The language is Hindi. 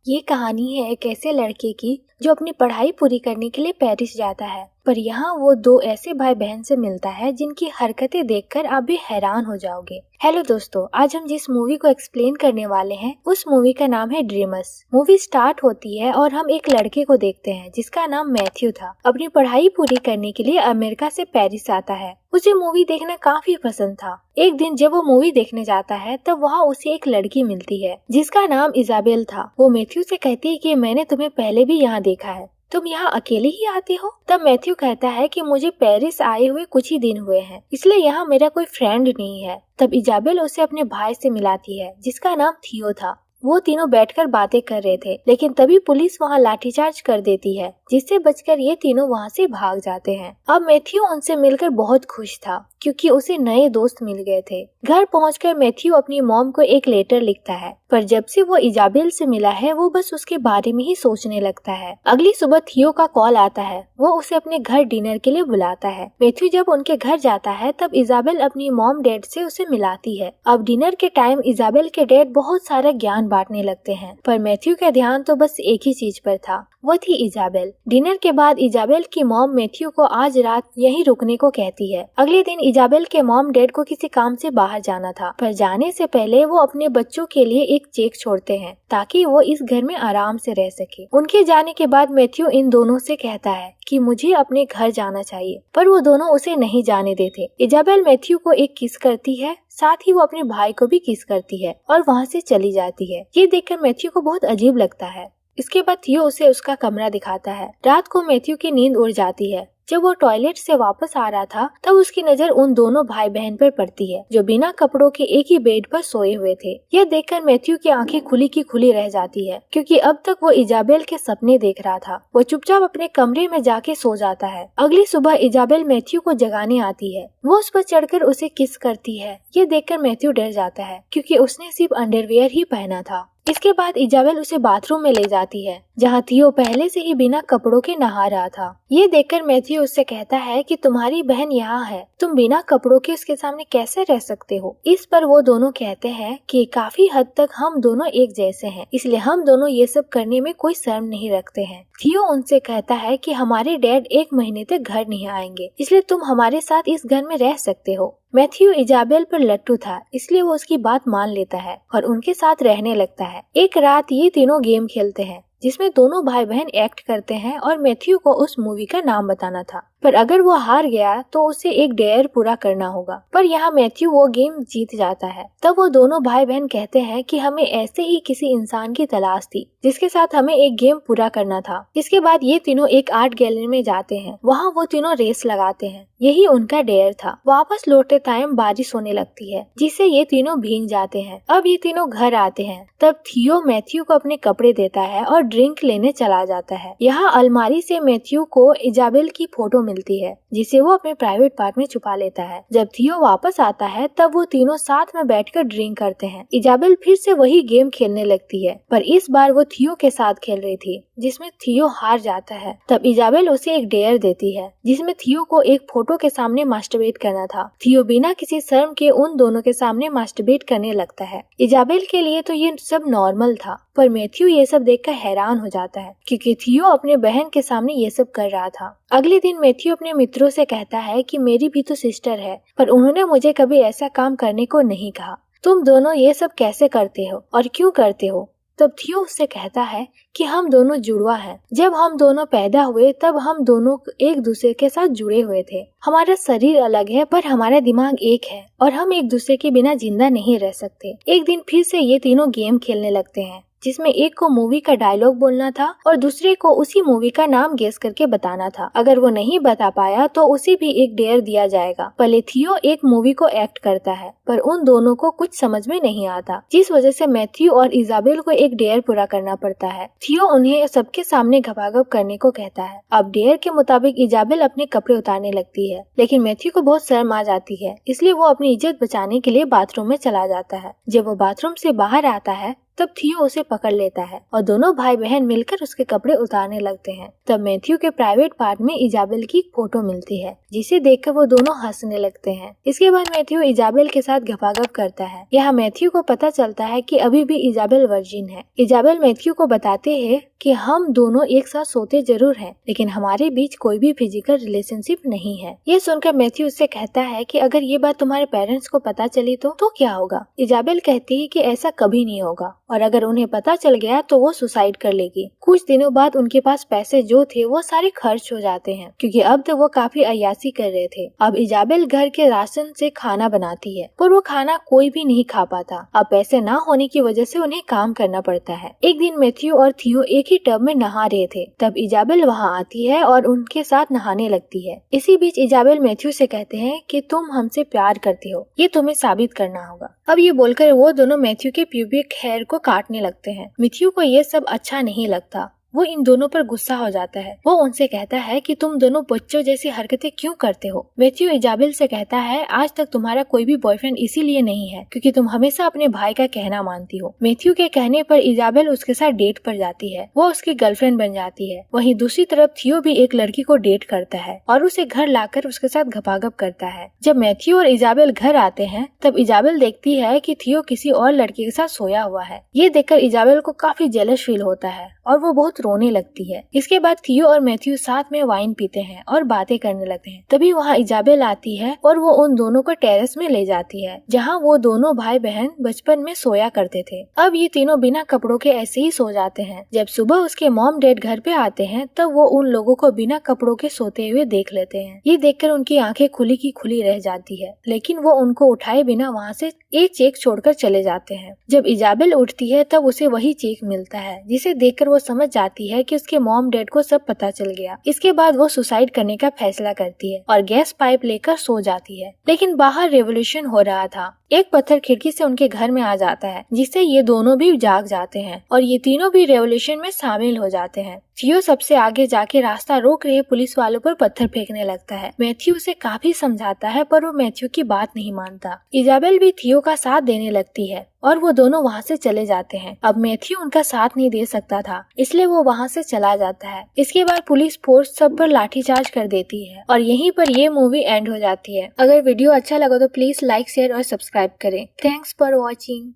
ये कहानी है एक ऐसे लड़के की जो अपनी पढ़ाई पूरी करने के लिए पेरिस जाता है, पर यहाँ वो दो ऐसे भाई बहन से मिलता है जिनकी हरकतें देखकर आप भी हैरान हो जाओगे। हेलो दोस्तों, आज हम जिस मूवी को एक्सप्लेन करने वाले हैं उस मूवी का नाम है ड्रीमर्स। मूवी स्टार्ट होती है और हम एक लड़के को देखते हैं जिसका नाम मैथ्यू था। अपनी पढ़ाई पूरी करने के लिए अमेरिका से पेरिस आता है। उसे मूवी देखना काफी पसंद था। एक दिन जब वो मूवी देखने जाता है तब वहाँ उसे एक लड़की मिलती है जिसका नाम इजाबेल था। वो मैथ्यू से कहती है कि मैंने तुम्हें पहले भी यहाँ देखा है, तुम यहाँ अकेले ही आते हो? तब मैथ्यू कहता है कि मुझे पेरिस आए हुए कुछ ही दिन हुए हैं, इसलिए यहाँ मेरा कोई फ्रेंड नहीं है। तब इजाबेल उसे अपने भाई से मिलाती है जिसका नाम थियो था। वो तीनों बैठकर बातें कर रहे थे, लेकिन तभी पुलिस वहाँ लाठीचार्ज कर देती है, जिससे बचकर ये तीनों वहाँ से भाग जाते हैं। अब मैथ्यू उनसे मिलकर बहुत खुश था क्योंकि उसे नए दोस्त मिल गए थे। घर पहुंचकर मैथ्यू अपनी मॉम को एक लेटर लिखता है, पर जब से वो इजाबेल से मिला है वो बस उसके बारे में ही सोचने लगता है। अगली सुबह थियो का कॉल आता है। वो उसे अपने घर डिनर के लिए बुलाता है। मैथ्यू जब उनके घर जाता है तब इजाबेल अपनी मॉम डैड से उसे मिलाती है। अब डिनर के टाइम इजाबेल के डैड बहुत सारा ज्ञान बांटने लगते हैं, पर मैथ्यू का ध्यान तो बस एक ही चीज पर था, वो थी इजाबेल। डिनर के बाद इजाबेल की मॉम मैथ्यू को आज रात यहीं रुकने को कहती है। अगले दिन इजाबेल के मॉम डैड को किसी काम से बाहर जाना था, पर जाने से पहले वो अपने बच्चों के लिए एक चेक छोड़ते हैं ताकि वो इस घर में आराम से रह सके। उनके जाने के बाद मैथ्यू इन दोनों से कहता है कि मुझे अपने घर जाना चाहिए, पर वो दोनों उसे नहीं जाने देते। इजाबेल मैथ्यू को एक किस करती है, साथ ही वो अपने भाई को भी किस करती है और वहाँ से चली जाती है। ये देखकर मैथ्यू को बहुत अजीब लगता है। इसके बाद थियो उसे उसका कमरा दिखाता है। रात को मैथ्यू की नींद उड़ जाती है। जब वो टॉयलेट से वापस आ रहा था तब उसकी नजर उन दोनों भाई बहन पर पड़ती है जो बिना कपड़ों के एक ही बेड पर सोए हुए थे। यह देखकर मैथ्यू की आंखें खुली की खुली रह जाती है क्योंकि अब तक वो इजाबेल के सपने देख रहा था। वो चुपचाप अपने कमरे में जाके सो जाता है। अगली सुबह इजाबेल मैथ्यू को जगाने आती है। वो उस पर चढ़कर उसे किस करती है। ये देखकर मैथ्यू डर जाता है क्योंकि उसने सिर्फ अंडरवियर ही पहना था। इसके बाद इजाबेल उसे बाथरूम में ले जाती है जहाँ थियो पहले से ही बिना कपड़ों के नहा रहा था। ये देखकर मैथ्यू उससे कहता है कि तुम्हारी बहन यहाँ है, तुम बिना कपड़ों के उसके सामने कैसे रह सकते हो? इस पर वो दोनों कहते हैं कि काफी हद तक हम दोनों एक जैसे हैं, इसलिए हम दोनों ये सब करने में कोई शर्म नहीं रखते हैं। थियो उनसे कहता है कि हमारे डैड एक महीने तक घर नहीं आएंगे, इसलिए तुम हमारे साथ इस घर में रह सकते हो। मैथ्यू इजाबेल पर लट्टू था, इसलिए वो उसकी बात मान लेता है और उनके साथ रहने लगता है। एक रात ये तीनों गेम खेलते हैं जिसमें दोनों भाई बहन एक्ट करते हैं और मैथ्यू को उस मूवी का नाम बताना था, पर अगर वो हार गया तो उसे एक डेयर पूरा करना होगा। पर यहाँ मैथ्यू वो गेम जीत जाता है। तब वो दोनों भाई बहन कहते हैं कि हमें ऐसे ही किसी इंसान की तलाश थी जिसके साथ हमें एक गेम पूरा करना था। इसके बाद ये तीनों एक आर्ट गैलरी में जाते हैं। वहाँ वो तीनों रेस लगाते हैं, यही उनका डेयर था। वापस लौटते टाइम बारिश होने लगती है जिससे ये तीनों भीग जाते हैं। अब ये तीनों घर आते हैं। तब थियो मैथ्यू को अपने कपड़े देता है और ड्रिंक लेने चला जाता है। यहाँ अलमारी से मैथ्यू को इजाबेल की फोटो मिलती है जिसे वो अपने प्राइवेट पार्ट में छुपा लेता है। जब थियो वापस आता है तब वो तीनों साथ में बैठकर ड्रिंक करते हैं। इजाबेल फिर से वही गेम खेलने लगती है, पर इस बार वो थियो के साथ खेल रही थी जिसमें थियो हार जाता है। तब इजाबेल उसे एक डेयर देती है जिसमें थियो को एक फोटो के सामने मास्टरबेट करना था। थियो बिना किसी शर्म के उन दोनों के सामने मास्टरबेट करने लगता है। इजाबेल के लिए तो ये सब नॉर्मल था, पर मैथ्यू ये सब देखकर हैरान हो जाता है क्योंकि थियो अपने बहन के सामने ये सब कर रहा था। अगले दिन मैथ्यू अपने मित्रों से कहता है कि मेरी भी तो सिस्टर है, पर उन्होंने मुझे कभी ऐसा काम करने को नहीं कहा। तुम दोनों ये सब कैसे करते हो और क्यों करते हो? तब थियो उससे कहता है कि हम दोनों जुड़वा हैं। जब हम दोनों पैदा हुए तब हम दोनों एक दूसरे के साथ जुड़े हुए थे। हमारा शरीर अलग है पर हमारा दिमाग एक है और हम एक दूसरे के बिना जिंदा नहीं रह सकते। एक दिन फिर से ये तीनों गेम खेलने लगते हैं जिसमें एक को मूवी का डायलॉग बोलना था और दूसरे को उसी मूवी का नाम गेस करके बताना था। अगर वो नहीं बता पाया तो उसे भी एक डेयर दिया जाएगा। पहले थियो एक मूवी को एक्ट करता है, पर उन दोनों को कुछ समझ में नहीं आता, जिस वजह से मैथ्यू और इजाबेल को एक डेयर पूरा करना पड़ता है। थियो उन्हें सबके सामने घपाघप करने को कहता है। अब डेयर के मुताबिक इजाबेल अपने कपड़े उतारने लगती है, लेकिन मैथ्यू को बहुत शर्म आ जाती है, इसलिए वो अपनी इज्जत बचाने के लिए बाथरूम में चला जाता है। जब वो बाथरूम से बाहर आता है तब थियो उसे पकड़ लेता है और दोनों भाई बहन मिलकर उसके कपड़े उतारने लगते हैं। तब मैथ्यू के प्राइवेट पार्ट में इजाबेल की फोटो मिलती है, जिसे देखकर वो दोनों हंसने लगते हैं। इसके बाद मैथ्यू इजाबेल के साथ गपागप करता है। यहाँ मैथ्यू को पता चलता है कि अभी भी इजाबेल वर्जिन है। इजाबेल मैथ्यू को बताते हैं कि हम दोनों एक साथ सोते जरूर हैं, लेकिन हमारे बीच कोई भी फिजिकल रिलेशनशिप नहीं है। ये सुनकर मैथ्यू उससे कहता है कि अगर ये बात तुम्हारे पेरेंट्स को पता चली तो क्या होगा। इजाबेल कहती है कि ऐसा कभी नहीं होगा और अगर उन्हें पता चल गया तो वो सुसाइड कर लेगी। कुछ दिनों बाद उनके पास पैसे जो थे वो सारे खर्च हो जाते हैं, क्योंकि अब तो वो काफी अय्याशी कर रहे थे। अब इजाबेल घर के राशन से खाना बनाती है, पर वो खाना कोई भी नहीं खा पाता। अब पैसे ना होने की वजह से उन्हें काम करना पड़ता है। एक दिन मैथ्यू और थियो एक ही टब में नहा रहे थे, तब इजाबेल वहाँ आती है और उनके साथ नहाने लगती है। इसी बीच इजाबेल मैथ्यू से कहते हैं कि तुम हमसे प्यार करती हो, ये तुम्हें साबित करना होगा। अब ये बोलकर वो दोनों मैथ्यू के प्यूबिक हेयर को काटने लगते हैं। मैथ्यू को ये सब अच्छा नहीं लगता। वो इन दोनों पर गुस्सा हो जाता है। वो उनसे कहता है कि तुम दोनों बच्चों जैसी हरकतें क्यों करते हो। मैथ्यू इजाबेल से कहता है आज तक तुम्हारा कोई भी बॉयफ्रेंड इसीलिए नहीं है क्योंकि तुम हमेशा अपने भाई का कहना मानती हो। मैथ्यू के कहने पर इजाबेल उसके साथ डेट पर जाती है। वो उसकी गर्लफ्रेंड बन जाती है। वहीं दूसरी तरफ थियो भी एक लड़की को डेट करता है और उसे घर लाकर उसके साथ गपागप करता है। जब मैथ्यू और इजाबेल घर आते हैं तब इजाबेल देखती है कि थियो किसी और लड़की के साथ सोया हुआ है। ये देखकर इजाबेल को काफी जेलस फील होता है और वो बहुत रोने लगती है। इसके बाद थियो और मैथ्यू साथ में वाइन पीते हैं और बातें करने लगते हैं। तभी वहाँ इजाबेल आती है और वो उन दोनों को टेरेस में ले जाती है, जहाँ वो दोनों भाई बहन बचपन में सोया करते थे। अब ये तीनों बिना कपड़ों के ऐसे ही सो जाते हैं। जब सुबह उसके मॉम डैड घर पे आते हैं तब वो उन लोगों को बिना कपड़ों के सोते हुए देख लेते हैं। ये देखकर उनकी आंखें खुली की खुली रह जाती है, लेकिन वो उनको उठाए बिना वहाँ से एक चेक छोड़कर चले जाते हैं। जब इजाबेल उठती है तब उसे वही चेक मिलता है, जिसे देखकर वो समझ जाती है कि उसके मॉम डैड को सब पता चल गया। इसके बाद वो सुसाइड करने का फैसला करती है और गैस पाइप लेकर सो जाती है। लेकिन बाहर रेवोल्यूशन हो रहा था। एक पत्थर खिड़की से उनके घर में आ जाता है, जिससे ये दोनों भी जाग जाते हैं और ये तीनों भी रेवोल्यूशन में शामिल हो जाते हैं। थियो सबसे आगे जाके रास्ता रोक रहे पुलिस वालों पर पत्थर फेंकने लगता है। मैथ्यू उसे काफी समझाता है पर वो मैथ्यू की बात नहीं मानता। इजाबेल भी थियो का साथ देने लगती है और वो दोनों वहाँ से चले जाते हैं। अब मैथ्यू उनका साथ नहीं दे सकता था, इसलिए वो वहाँ से चला जाता है। इसके बाद पुलिस फोर्स सब पर लाठीचार्ज कर देती है और यहीं पर ये मूवी एंड हो जाती है। अगर वीडियो अच्छा लगा तो प्लीज लाइक शेयर और सब्सक्राइब करें। Thanks for watching.